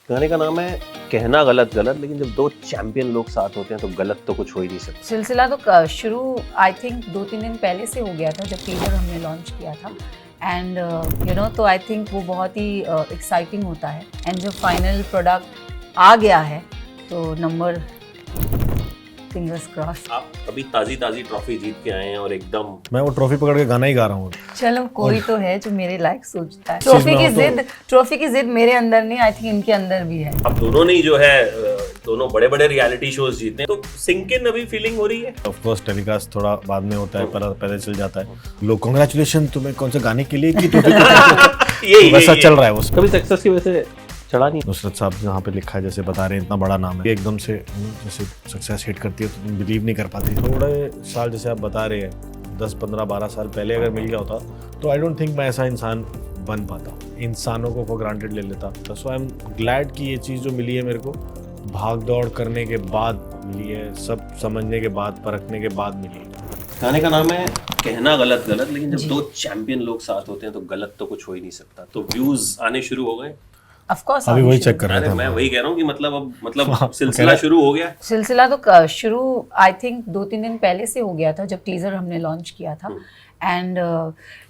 गाने का नाम है कहना गलत गलत, लेकिन जब दो चैंपियन लोग साथ होते हैं तो गलत तो कुछ हो ही नहीं सकता। सिलसिला तो शुरू आई थिंक 2-3 दिन पहले से हो गया था जब टीजर हमने लॉन्च किया था एंड तो आई थिंक वो बहुत ही एक्साइटिंग होता है एंड जब फाइनल प्रोडक्ट आ गया है तो नंबर फिंगर्स क्रॉस। आप अभी ताजी ट्रॉफी जीत के आए हैं और एकदम मैं वो ट्रॉफी पकड़ के गाना ही गा रहा हूँ। चलो कोई तो है जो मेरे लायक सोचता है। चीज़ में ट्रॉफी की जिद मेरे अंदर नहीं, आई थिंक इनके अंदर भी है। अब दोनों ने जो है दोनों बड़े बड़े रियलिटी शोज जीते हैं, तो सिंक इन अभी फीलिंग हो रही है। ऑफ कोर्स टेलीकास्ट थोड़ा बाद में होता है, पहले चल जाता है। लोग कांग्रेचुलेशन तुम्हें कौन सा गाने के लिए की तो वैसा चल रहा है वो। कभी सक्सेस की वजह से चढ़ा नहीं। नुसरत साहब जहाँ पे लिखा है, जैसे बता रहे हैं इतना बड़ा नाम है, एकदम से जैसे सक्सेस हिट करती है तो तुम बिलीव नहीं कर पाते। थोड़े साल जैसे आप बता रहे हैं 10, 15, 12 साल पहले अगर मिल गया होता तो आई डोंट थिंक मैं ऐसा इंसान बन पाता, इंसानों को फॉर ग्रांटेड ले लेता। सो आई एम ग्लैड कि ये चीज़ जो मिली है मेरे को भाग दौड़ करने के बाद मिली है, सब समझने के बाद, परखने के बाद मिली है। गाने का नाम है कहना गलत गलत, लेकिन जब दो चैंपियन लोग साथ होते हैं तो गलत तो कुछ हो ही नहीं सकता। तो व्यूज आने शुरू हो गए। ऑफ कोर्स अभी वही चेक कर रहा था मैं वही कह रहा हूँ कि मतलब सिलसिला शुरू हो गया। सिलसिला तो शुरू आई थिंक 2-3 दिन पहले से हो गया था जब टीजर हमने लॉन्च किया था एंड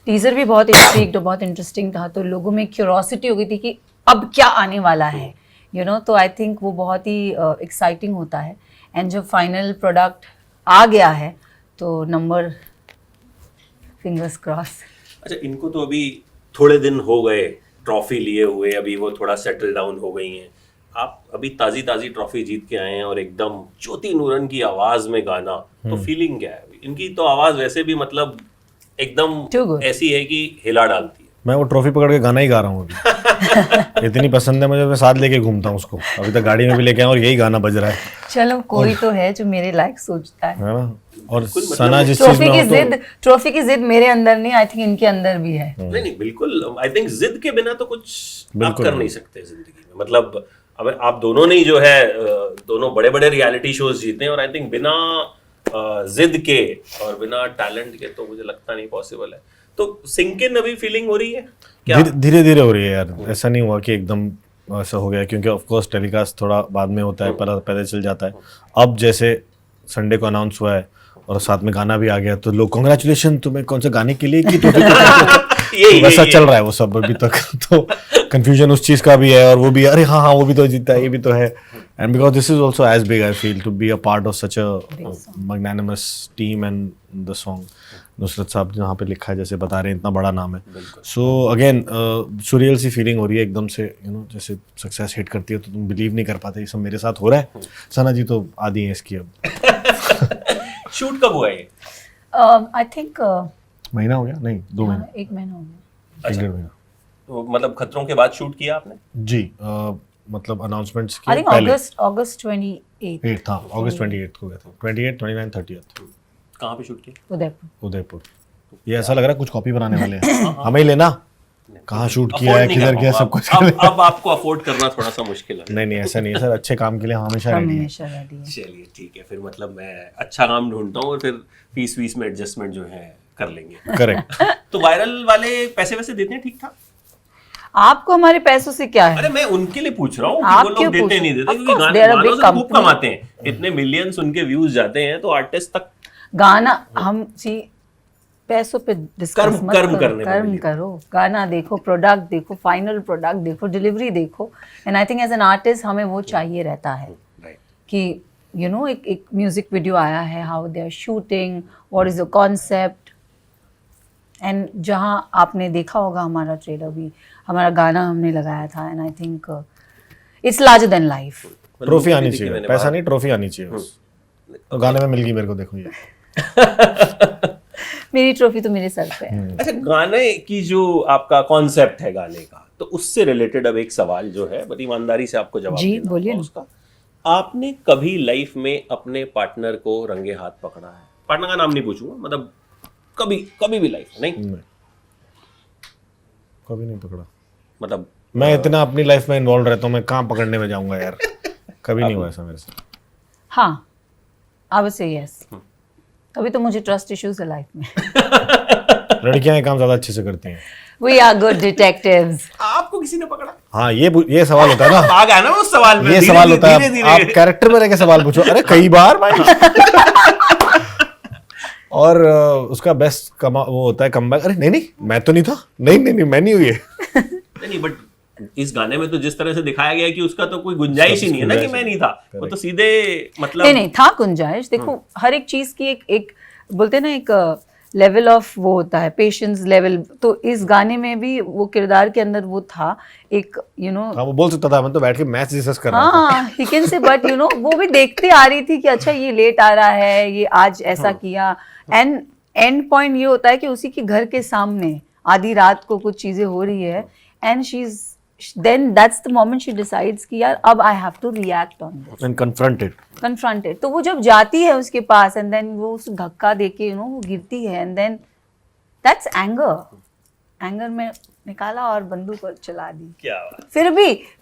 टीजर भी बहुत इंट्रिग्ड, बहुत इंटरेस्टिंग था, तो लोगों में क्यूरोसिटी हो गई थी कि अब क्या आने वाला है, तो आई थिंक वो बहुत ही एक्साइटिंग होता है एंड जब फाइनल प्रोडक्ट आ गया है तो नंबर फिंगर्स क्रॉस। अच्छा, इनको तो अभी थोड़े दिन हो गए ट्रॉफी लिए हुए, अभी वो थोड़ा सेटल डाउन हो गई हैं। आप अभी ताजी ट्रॉफी जीत के आए हैं और एकदम ज्योति नूरन की आवाज में गाना, तो फीलिंग क्या है? इनकी तो आवाज वैसे भी मतलब एकदम ऐसी है कि हिला डालती है। मैं वो ट्रॉफी पकड़ के गाना ही गा रहा हूँ अभी। इतनी पसंद है मुझे, मैं साथ लेके घूमता हूँ उसको। अभी तक गाड़ी में भी लेके आया और यही गाना बज रहा है। चलो कोई तो है जो मेरे लायक सोचता है ना। और सना जिस चीज में ट्रॉफी की जिद मेरे अंदर नहीं, आई थिंक इनके अंदर भी है। नहीं बिल्कुल, आई थिंक जिद के बिना तो कुछ आप कर नहीं सकते जिंदगी में। मतलब अब आप दोनों ने जो है दोनों बड़े बड़े रियलिटी शोज जीते हैं और आई थिंक बिना जिद के और बिना टैलेंट के तो मुझे लगता नहीं पॉसिबल है। तो सिंक इन अभी फीलिंग हो रही है क्या? धीरे धीरे हो रही है यार, ऐसा नहीं हुआ कि एकदम ऐसा हो गया, क्योंकि ऑफ कोर्स टेलीकास्ट थोड़ा बाद में होता है, पहले चल जाता है। अब जैसे संडे को अनाउंस हुआ है और साथ में गाना भी आ गया तो लोग कांग्रेचुलेशन तुम्हें कौन सा गाने के लिए की तो वैसा चल रहा है वो सब अभी तक। तो कंफ्यूजन उस चीज का भी है और वो भी, अरे हाँ वो भी तो जीता है, ये भी तो है। And because this is also as big I feel to be a part of such a magnanimous team and the song. Nusrat साहब जहाँ पे लिखा है, जैसे बता रहे हैं इतना बड़ा नाम है। सो अगेन सुरियल सी फीलिंग हो रही है एकदम से, जैसे सक्सेस हिट करती है तो तुम बिलीव नहीं कर पाते। ये सब मेरे साथ हो रहा है। सना जी तो आदि है इसकी। अब शूट कब हुआ है? आई थिंक महीना हो गया, नहीं 2 महीना, 1 महीना हो गया। 1.5 महीना। तो मतलब खतरों के बाद शूट किया आपने? जी मतलब अनाउंसमेंट्स आई के थिंक पहले अगस्त 28 था, अगस्त 28 को गया था। 28, 29, 30 कहाँ पे शूट किया? उदयपुर। ये ऐसा लग रहा है कुछ कॉपी बनाने वाले हैं। हमें ही लेना, कहाँ शूट किया है, किधर किया, सब कुछ। अब आपको अफोर्ड करना थोड़ा सा मुश्किल है। नहीं ऐसा नहीं है सर, अच्छे काम के लिए हमेशा रेडी है। चलिए ठीक है, फिर मतलब मैं अच्छा काम ढूंढता हूँ और फिर फीस में एडजस्टमेंट जो है कर लेंगे। करेक्ट। तो वायरल वाले पैसे वैसे देते हैं ठीक ठाक? आपको हमारे पैसों से क्या है? अरे मैं उनके लिए पूछ रहा हूँ कि आप वो लोग क्यों देते पूछ नहीं देते, Of क्योंकि course, they are a गानों big से खूब company. कमाते हैं, इतने मिलियंस उनके व्यूज जाते हैं, तो आर्टिस्ट तक गाना हम पैसों पे डिस्कस मत कर्म करो, करने में कर्म मिली। करो, गाना देखो, प्रोडक्ट देखो, फाइनल प्रोडक्ट देखो, डिलीवरी देखो। And I think as an artist हमें वो चाहिए रहता है कि एक म्यूजिक वीडियो आया है, how they are shooting, what is the concept. And जहाँ आपने देखा होगा हमारा ट्रेलर भी, हमारा गाना हमने लगाया था, and I think it's larger than life. Trophy आनी चाहिए, पैसा नहीं, ट्रॉफी आनी चाहिए बस। तो गाने में मिल गई मेरे को, देखो ये मेरी ट्रॉफी तो मेरे सर पे है। अच्छा, गाने की जो आपका कॉन्सेप्ट है गाने का, तो उससे रिलेटेड अब एक सवाल जो है, बड़ी ईमानदारी से आपको जवाब देना बोलिए होगा उसका। आपने कभी लाइफ में अपने पार्टनर को रंगे हाथ पकड़ा है? पार्टनर का नाम नहीं पूछूंगा, मतलब कभी भी लाइफ नहीं? कभी नहीं पकड़ा। मतलब मैं इतना अपनी लाइफ में इन्वॉल्व रहता हूँ, मैं कहाँ पकड़ने में जाऊंगा यार। कभी नहीं हुआ ऐसा मेरे साथ। हाँ, आई वुड से यस। तभी तो मुझे ट्रस्ट इश्यूज है लाइफ में। लड़कियां ये काम ज्यादा अच्छे से करती हैं। We are good detectives. आपको किसी ने पकड़ा? हाँ ये सवाल होता है ना, आ गया ना उस सवाल में, ये धीरे- सवाल होता है, धीरे-धीरे। आप कैरेक्टर में रह के सवाल पूछो, अरे कई बार भाई। और उसका बेस्ट वो होता है कमबैक, अरे नहीं मैं तो नहीं था, नहीं मैं नहीं हुई है। नहीं बट इस गाने में तो जिस तरह से दिखाया गया है कि उसका तो कोई गुंजाइश ही नहीं है ना कि मैं नहीं था, वो तो सीधे मतलब नहीं था गुंजाइश। देखो हर एक चीज की एक बोलते हैं ना एक लेवल ऑफ वो होता है, पेशेंस लेवल। तो इस गाने में भी वो किरदार के अंदर वो था एक हाँ वो बोल सकता था, मैं तो बैठ के मैच डिस्कस कर रहा था। हाँ ही कैन से, बट वो भी देखते आ रही थी कि अच्छा ये लेट आ रहा है, ये आज ऐसा किया। एंड एंड पॉइंट ये होता है कि उसी के घर के सामने आधी रात को कुछ चीजें हो रही है, and she is then that's the moment she decides कि यार अब I have to react on this, and confronted. तो वो जब जाती है उसके पास एंड देन वो उस धक्का देके वो गिरती है, एंड देन दैट्स एंगर में निकाला और बंदूक और चला दी। क्या बात।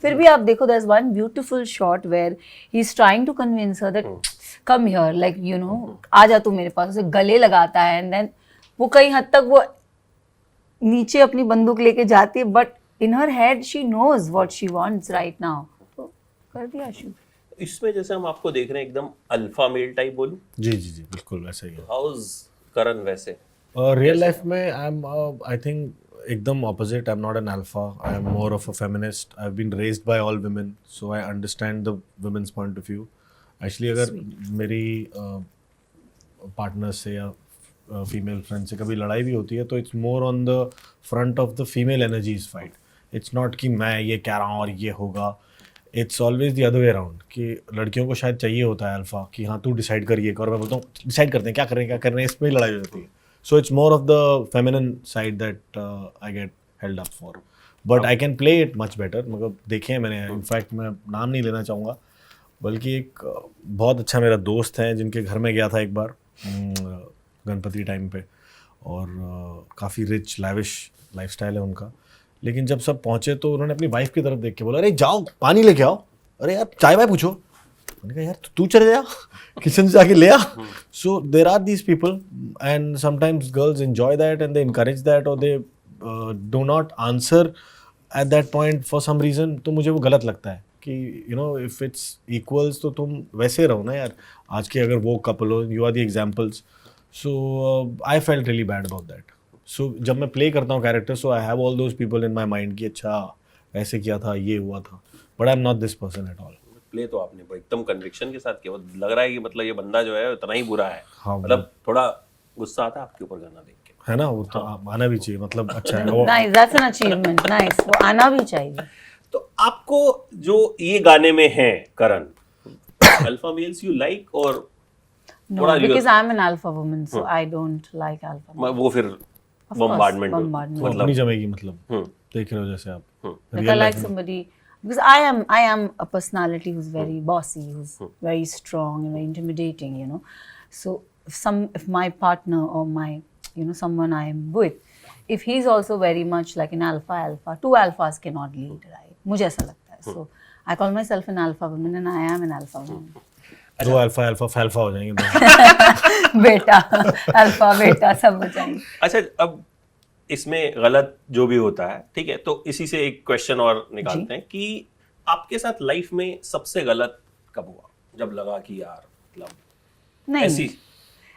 फिर भी आप देखो, there's one beautiful shot where he's trying to convince her that come here, like आ जा तू मेरे पास, उसे गले लगाता है, एंड देन वो कई हद तक वो नीचे अपनी बंदूक लेके जाती है, but in her head she knows what she wants right now. तो कर दिया शूट। इसमें जैसे हम आपको देख रहे हैं एकदम अल्फा मेल टाइप बोलूं, जी बिल्कुल वैसा ही है। हाउस करण वैसे रियल लाइफ में आई एम आई थिंक एकदम opposite. I am not an alpha, I am more of a feminist. I have been raised by all women, so I understand the women's point of view. Actually अगर मेरी partner से या female friend से कभी लड़ाई भी होती है तो it's more on the front of the female energies fight. It's not कि मैं ये कह रहा हूँ और ये होगा, it's always the other way around कि लड़कियों को शायद चाहिए होता है अल्फा कि हाँ तू डिसाइड करिए, और मैं बोलता हूँ डिसाइड करते हैं क्या कर रहे हैं, इसमें ही लड़ाई हो जाती है। So it's more of the feminine side that I get held up for, but I can play it much better. मतलब देखे हैं मैंने, इनफैक्ट मैं नाम नहीं लेना चाहूँगा, बल्कि एक बहुत अच्छा मेरा दोस्त है जिनके घर में गया था एक बार गणपति टाइम पे, और काफ़ी रिच लैविश लाइफस्टाइल है उनका। लेकिन जब सब पहुँचे तो उन्होंने अपनी वाइफ की तरफ देख के बोला, अरे जाओ पानी लेके आओ, अरे यार चाय वाय पूछो। मैंने कहा यार तू चले जा किचन से जाके ले आ। So there are these people and sometimes girls enjoy that and they encourage that, और they do not answer at that point for some reason. तो मुझे वो गलत लगता है कि इफ़ इट्स इक्वल्स तो तुम वैसे रहो ना यार। आज के अगर वो कपल हो, you are the examples. So I felt really bad about that. So जब मैं प्ले करता हूँ character, so I have all those people in my mind कि अच्छा ऐसे किया था, ये हुआ था, but I am not this person at all. Play तो आपने एकदम कन्विक्शन के साथ किया, लग रहा है कि मतलब ये बंदा जो है उतना ही बुरा है। हाँ, मतलब थोड़ा गुस्सा आता है आपके ऊपर गाना देख के, है ना? वो तो आना भी चाहिए, मतलब अच्छा है वो। Nice, that's an achievement, nice, वो आना भी चाहिए। तो आपको जो ये गाने में है करण, अल्फा मेल्स यू लाइक और No, because I'm an alpha woman, so I don't like alpha males. वो फिर Of course, bombardment bombardment. वो अपनी जमेगी, मतलब देख रहे हो जैसे आप Like I like somebody, because I am a personality who's very bossy, who's very strong and very intimidating, So if my partner or my someone I am with, if he's also very much like an alpha, two alphas cannot lead, right? मुझे ऐसा लगता है. So I call myself an alpha woman and I am an alpha woman. दो alpha फैल्फा हो जाएंगे दो। बेटा alpha beta सब हो जाएंगे। अच्छा, अब इसमें गलत जो भी होता है, ठीक है, तो इसी से एक क्वेश्चन और निकालते हैं कि आपके साथ लाइफ में सबसे गलत कब हुआ, जब लगा कि यार मतलब ऐसी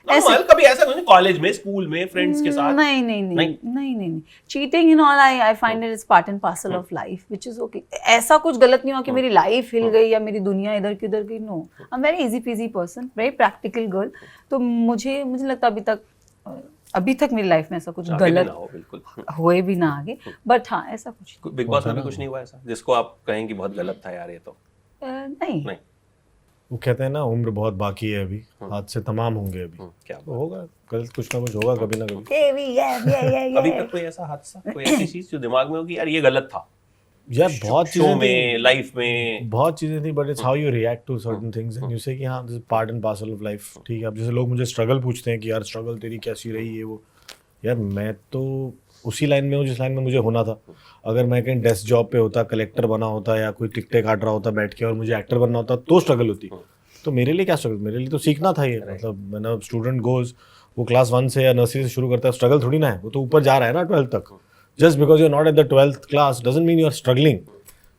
नॉर्मल कभी ऐसा नहीं, कॉलेज में, स्कूल में, फ्रेंड्स के साथ? नहीं। Cheating in all I find it is part and parcel of life, which is okay. ऐसा कुछ गलत नहीं हुआ कि मेरी लाइफ हिल गई या मेरी दुनिया इधर की उधर गई। No, I am very easy peasy person, very practical girl. तो मुझे लगता अभी तक मेरी लाइफ में ऐसा कुछ गलत बिल्कुल हुए भी ना आगे, बट हाँ ऐसा कुछ बिग बॉस में भी कुछ नहीं हुआ ऐसा जिसको आप कहें कि बहुत गलत था यार ये तो? नहीं। वो कहते हैं ना उम्र बहुत बाकी है अभी, हाथ से तमाम होंगे अभी। क्या तो होगा गलत, कुछ ना कुछ होगा कभी ना कभी। अभी तक कोई ऐसा हादसा, कोई ऐसी चीज जो दिमाग में होगी यार ये गलत था? यार बहुत चीजें में, लाइफ में बहुत चीजें थी, but it's how you react to certain things and you say कि हाँ this is part and parcel of life. ठीक है, अब जैसे लोग मुझे स्ट्रगल पूछते हैं कि यार स्ट्रगल तेरी कैसी रही है वो, यार मैं तो उसी लाइन में हूँ जिस लाइन में मुझे होना था। अगर मैं कहीं डेस्क जॉब पे होता, कलेक्टर बना होता या कोई टिकटें काट रहा होता बैठ के और मुझे एक्टर बनना होता तो स्ट्रगल होती। तो मेरे लिए क्या स्ट्रगल, मेरे लिए तो सीखना था ये। मतलब मैंने स्टूडेंट गोज, वो क्लास 1 से या नर्सरी से शुरू करता है, स्ट्रगल थोड़ी ना है, वो तो ऊपर जा रहा है ना 12th तक। just because you're not at the 12th class doesn't mean you're struggling.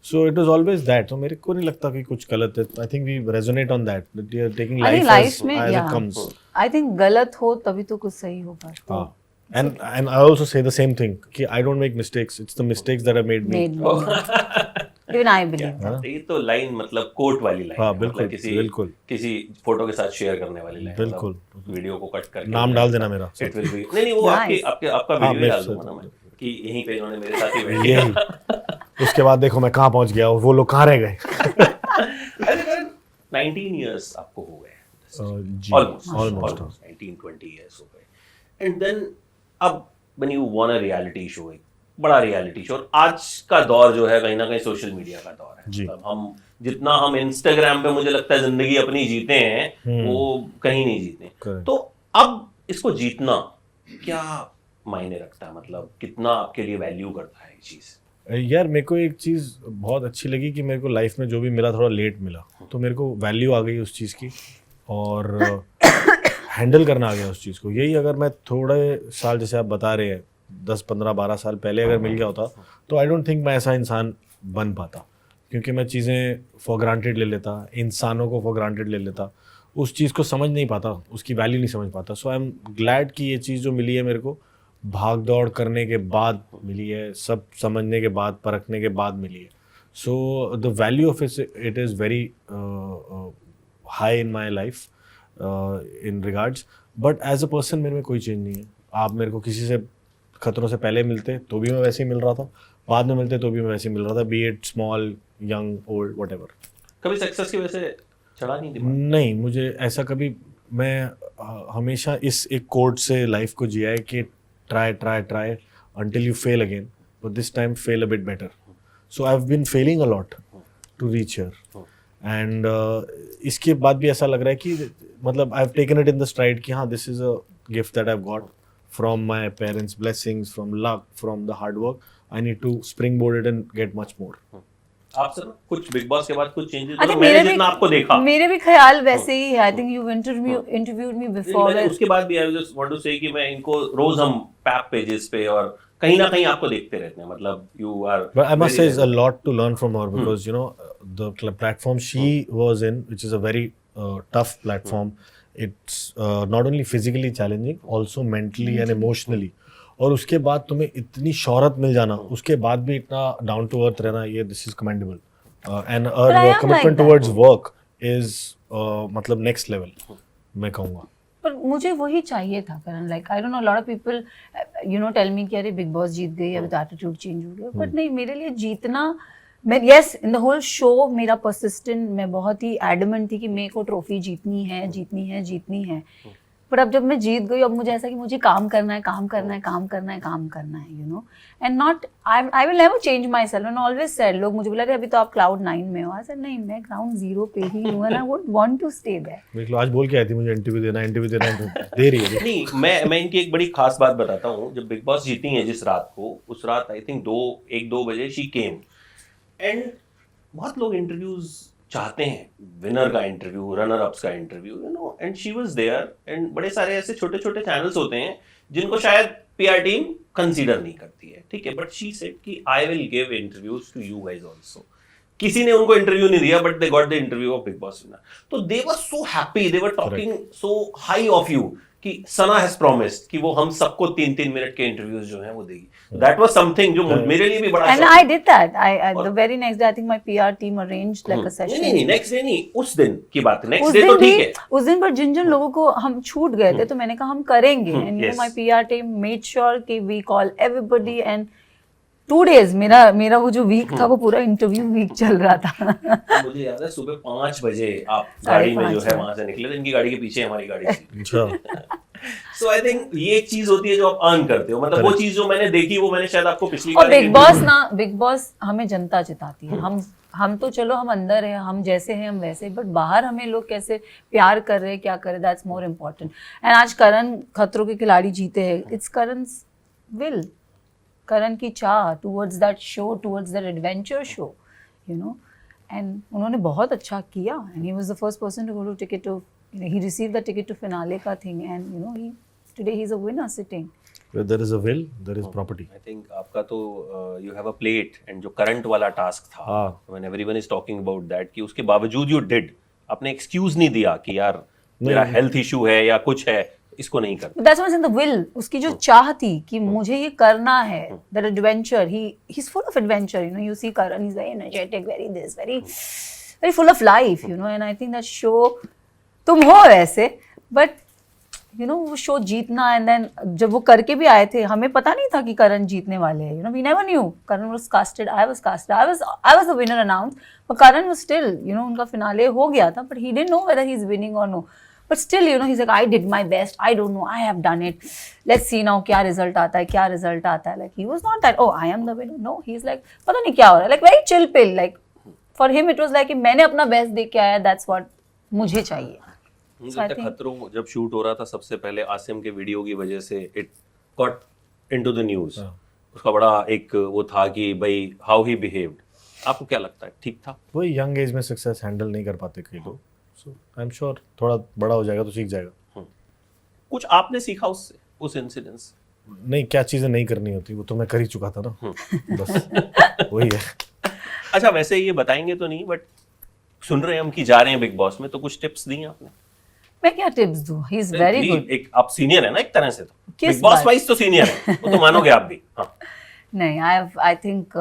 So it was always that. So मेरे को नहीं लगता कि कुछ गलत है. I think we resonate on that you're taking I think life life में as it yeah, comes. I think गलत हो तभी तो कुछ सही होगा. हाँ. And I also say the same thing कि I don't make mistakes. It's the mistakes that have made me. Even I believe. ये तो लाइन मतलब कोट वाली लाइन हाँ, है, बिल्कुल, मतलब बिल्कुल. किसी फोटो के साथ शेयर करने वाली लाइन, बिल्कुल. मतलब वीडियो को कट करके नाम डाल देना मेरा. It will be नहीं वो Nice. आपका हाँ, वीडियो डाल मैं- दूंगा ना मैं कि यहीं पे इन्होंने मेरे साथ ही बैठ दिया. यही. उसके बाद देखो मैं कहाँ पहुँच गया और वो लोग कहाँ रह गए. 19 इयर्स आपको हो गए जी. almost Almost. 19-20 years हो गए and then अब when you won a reality show, एक बड़ा रियलिटी शो, और आज का दौर जो है कहीं ना कहीं सोशल मीडिया का दौर है. जी. मतलब हम जितना हम इंस्टाग्राम पे मुझे लगता है जिंदगी अपनी जीते हैं वो कहीं नहीं जीते. Correct. तो अब इसको जीतना क्या मायने रखता है, मतलब कितना आपके लिए वैल्यू करता है ये चीज? यार मेरे को एक चीज़ बहुत अच्छी लगी कि मेरे को लाइफ में जो भी मिला थोड़ा लेट मिला, तो मेरे को वैल्यू आ गई उस चीज़ की और हैंडल करना आ गया उस चीज़ को. यही अगर मैं थोड़े साल जैसे आप बता रहे हैं 10 15 12 साल पहले अगर मिल गया होता तो आई डोंट थिंक मैं ऐसा इंसान बन पाता, क्योंकि मैं चीज़ें फॉर ग्रांटेड ले लेता, इंसानों को फॉर ग्रांटेड ले लेता, उस चीज़ को समझ नहीं पाता, उसकी वैल्यू नहीं समझ पाता. सो आई एम ग्लैड कि ये चीज़ जो मिली है मेरे को भाग दौड़ करने के बाद मिली है, सब समझने के बाद, परखने के बाद मिली है. So the value of it is very high in my life in regards. But as a person मेरे में कोई चेंज नहीं है. आप मेरे को किसी से खतरों से पहले मिलते तो भी मैं वैसे ही मिल रहा था, बाद में मिलते तो भी मैं वैसे ही मिल रहा था, B it small young old what ever. कभी सक्सेस की वजह से चढ़ा नहीं दिमाग? नहीं, मुझे ऐसा कभी, मैं हमेशा इस एक कोड से लाइफ को जिया है कि try try try until you fail again, but this time fail a bit better. So I've been failing a lot to reach here. And इसके बाद भी ऐसा लग रहा है कि मतलब I've taken it in the stride कि हाँ this is a gift that I've got from my parents' blessings, from luck, from the hard work. I need to springboard it and get much more. आप sir कुछ big boss के बाद कुछ changes, I think मतलब मैंने जितना आपको देखा मेरे भी ख्याल वैसे ही है. I think you interviewed me before. मैंने उसके बाद भी आई जस्ट वांट टू से कि मैं इनको रोज हम पैप पेजेस पे और कहीं ना कहीं आपको देखते रहते हैं, मतलब you are. But I must say there's a lot to learn from her because you know the platform she was in, which is a very tough platform. It's not only physically challenging, also mentally and emotionally. और उसके बाद तुम्हें इतनी शोहरत मिल जाना, उसके बाद भी इतना डाउन टू अर्थ रहना, ये this is commendable. And But I am commitment like that. Towards work is मतलब नेक्स्ट लेवल मैं कहूँगा. पर मुझे वही चाहिए था Karan. Like I don't know, lot of people you know tell me कि अरे बिग बॉस जीत गई, अब तो एटीट्यूड चेंज हो गया. बट नहीं, मेरे लिए जीतना, मैं yes in the whole show मेरा परसिस्टेंट, मैं बहुत ही एडमेंट थी कि मेरे को ट्रॉफी जीतनी है जीतनी है जीतनी है. बट अब जब मैं जीत गई, अब मुझे ऐसा कि मुझे काम करना है काम करना है काम करना है काम करना है, you know. And not I will never change my self. And always said, लोग मुझे बोला अभी तो आप क्लाउड 9 में हो. आई सेड नहीं, मैं ग्राउंड 0 पे ही हूँ and I would want to stay there. देख लो, आज बोल के आई थी मुझे इंटरव्यू देना दे रही है. नहीं, मैं इनकी एक बड़ी खास बात बताता हूँ. जब बिग बॉस जीती है जिस रात को, उस रात आई थिंक 1-2 बजे शी केम एंड बहुत लोग इंटरव्यूज चाहते हैं, विनर का इंटरव्यू, रनर अप्स का interview, you know, and she was there. And बड़े सारे ऐसे छोटे छोटे चैनल्स होते हैं जिनको शायद पीआर टीम कंसीडर नहीं करती है, ठीक है, बट शी सेड कि I will give interviews to you guys also. किसी ने उनको इंटरव्यू नहीं दिया, but they got the interview of Bigg Boss winner. तो they were so happy, they were talking so high of you कि Sana has promised कि वो हम सबको 3-3 मिनट के इंटरव्यूज जो हैं वो देगी. दैट वाज समथिंग जो मेरे लिए भी बड़ा. And I did that. The very next day, I think my PR team arranged like a session. नहीं, नेक्स्ट डे नहीं, उस दिन की बात है. नेक्स्ट उस डे तो दिन ठीक भी, है. उस दिन पर जिन जिन लोगों को हम छूट गए थे, तो मैंने कहा हम करेंगे. And you know, yes. my PR team made sure कि we call everybody. And 2 days मेरा वो जो वीक था वो पूरा इंटरव्यू वीक चल रहा था. मुझे याद है सुबह 5 बजे आप गाड़ी में जो है वहां से निकले थे. इनकी गाड़ी के पीछे हमारी गाड़ी थी. अच्छा. सो आई थिंक ये एक चीज होती है जो आप अर्न करते हो, मतलब वो चीज जो मैंने देखी वो मैंने शायद आपको पिछली और बार. बिग बॉस हमें जनता जिताती है. हम तो चलो हम अंदर हैं, हम जैसे हैं हम वैसे, बट बाहर हमें लोग कैसे प्यार कर रहे हैं, क्या कर रहे, दैट्स मोर इम्पोर्टेंट. एंड आज करण खतरों के खिलाड़ी जीते हैं. इट्स करण's विल, करण की चाह towards that show, towards that adventure show, you know. And उन्होंने बहुत अच्छा किया. And he was the first person to go to ticket to, you know, he received the ticket to finale ka thing, and you know, today he's a winner sitting. Where there is a will, there is property. I think आपका तो you have a plate and जो current वाला task था हाँ। When everyone is talking about that कि उसके बावजूद you did, आपने एक्सक्यूज नहीं दिया कि यार मेरा हेल्थ इशू है या कुछ है, इसको नहीं करना। That's what's in the will. उसकी जो चाह थी कि मुझे ये करना है, that adventure. He's full of adventure. You know, you see Karan, he's very energetic, very this, very full of life. You know, and I think that show, तुम हो वैसे, but you know वो शो जीतना and then जब वो करके भी आए थे, हमें पता नहीं था कि करण जीतने वाले हैं. You know, we never knew. Karan was casted, I was casted, I was the winner announced, but Karan was still, you know, उनका फिनाले हो गया था, but he didn't know whether he's winning or no. But still, you know, he's like, I did my best. I don't know. I have done it. Let's see now क्या result आता है, क्या result आता है. Like he was not that, oh, I am the winner. No, he's like, पता नहीं क्या हो रहा है. Like very chill pill. Like for him, it was like कि मैंने अपना best दे के आया. That's what मुझे चाहिए. मुझे लगता है खतरों जब शूट हो रहा था सबसे पहले आसिम के वीडियो की वजह से it got into the news. उसका बड़ा एक वो था कि भाई हाउ ही बिहेव्ड. आपको क्या लगता है ठीक था? वही यंग एज में सक्सेस हैंडल नहीं कर पाते कई लोग. सो आई एम श्योर थोड़ा बड़ा हो जाएगा तो सीख जाएगा. कुछ आपने सीखा उससे, उस इंसिडेंस? नहीं, क्या चीजें नहीं करनी होती वो तो मैं कर ही चुका था ना. बस वही है. अच्छा वैसे ये बताएंगे तो नहीं, बट सुन रहे हैं हम कि जा रहे हैं बिग बॉस में, तो कुछ टिप्स दी आपने? मैं क्या टिप्स दूँ? He is very good. एक आप सीनियर है ना एक तरह से, तो किस बिग बॉस बात? वाइज तो सीनियर है, वो तो मानोगे आप भी. हाँ. नहीं, I think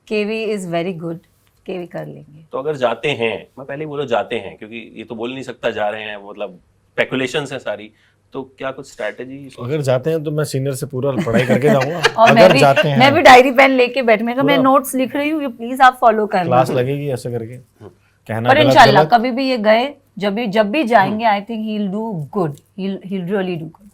KV is very good. KV कर लेंगे. तो अगर जाते हैं, मैं पहले ही बोलो जाते हैं क्योंकि ये तो बोल नहीं सकता जा रहे हैं, मतलब स्पेकुलेशंस है सारी, तो क्या कुछ स्ट्रेटजी? अगर जाते हैं तो मैं सीनियर से पूरा पढ़ाई करके जाऊंगा. और अगर जाते हैं मैं भी डायरी पेन लेके बैठ, मैं मैं नोट्स लिख रही हूँ, प्लीज आप फॉलो करना. क्लास लगेगी ऐसे करके कहना. और गलत इंशाल्लाह गलत. कभी भी ये गए, जब भी जाएंगे, I think he will do good. He will really do good.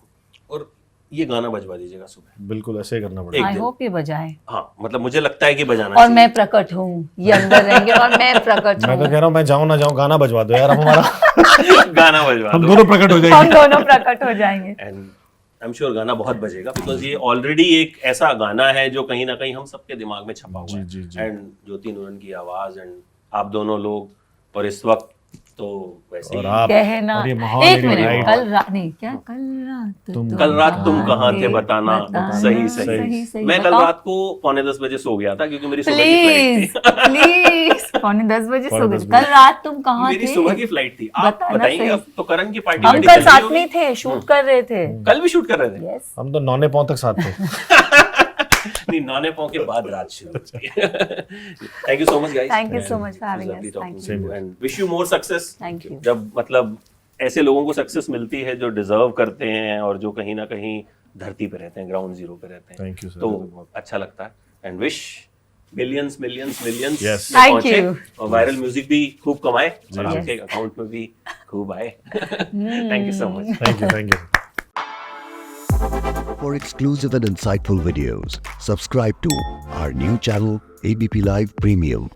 और ये गाना बजवा दीजिएगा सुबह. बिल्कुल ऐसे ही करना एक पड़ेगा. आई दिन. होप ये बजाए. हाँ मतलब मुझे लगता है कि बजाना और चाहिए. मैं प्रकट हूँ, ये अंदर रहेंगे और मैं प्रकट मैं तो हूँ. कह रहा हूँ मैं जाऊँ ना जाऊँ गाना बजवा दो यार. हम हमारा गाना बजवा हम दो. दोनों प्रकट हो हम जाएंगे. दोनों प्रकट हो जाएंगे. एंड आई एम श्योर गाना बहुत बजेगा, बिकॉज ये ऑलरेडी एक ऐसा गाना है जो कहीं ना कहीं हम सबके दिमाग में छपा हुआ है. जी, जी. एंड ज्योति नूरन की आवाज एंड आप दोनों लोग, और इस वक्त तो वैसे और ही आप कहना. और ये माहौल एक मेरी मिनट, लाइफ. कल रात नहीं क्या, कल रात तुम कहाँ थे बताना. सही. मैं कल रात को 9:45 बजे सो गया था क्योंकि मेरी सुबह की प्लीज फ्लाइट थी. प्लीज 9:45 बजे सो 9:45 गए. कल रात तुम कहाँ मेरी थे? सुबह की फ्लाइट थी. आप बताना बताइए. सही. अब तो करण की पार्टी हम वार्टी कल चल रही साथ होगी. में थे, शूट कर रहे थे. कल भी शूट कर रहे थे. यस. हम तो 9:45 तक साथ थे. नहीं 9:45 के बाद रात शुरू होती है. Thank you so much guys. Thank you so much for having us. Thank you. And wish you more success. Thank you. जब मतलब ऐसे लोगों को सक्सेस मिलती है जो डिजर्व करते हैं और जो कहीं ना कहीं धरती पे रहते हैं, ग्राउंड जीरो पे रहते हैं. Thank you, sir. तो अच्छा लगता है. And wish millions Yes. Thank you. और वायरल म्यूजिक भी खूब कमाए और जी. आपके अकाउंट में भी खूब आए. Thank you so much. Thank you. For exclusive and insightful videos, subscribe to our new channel ABP Live Premium.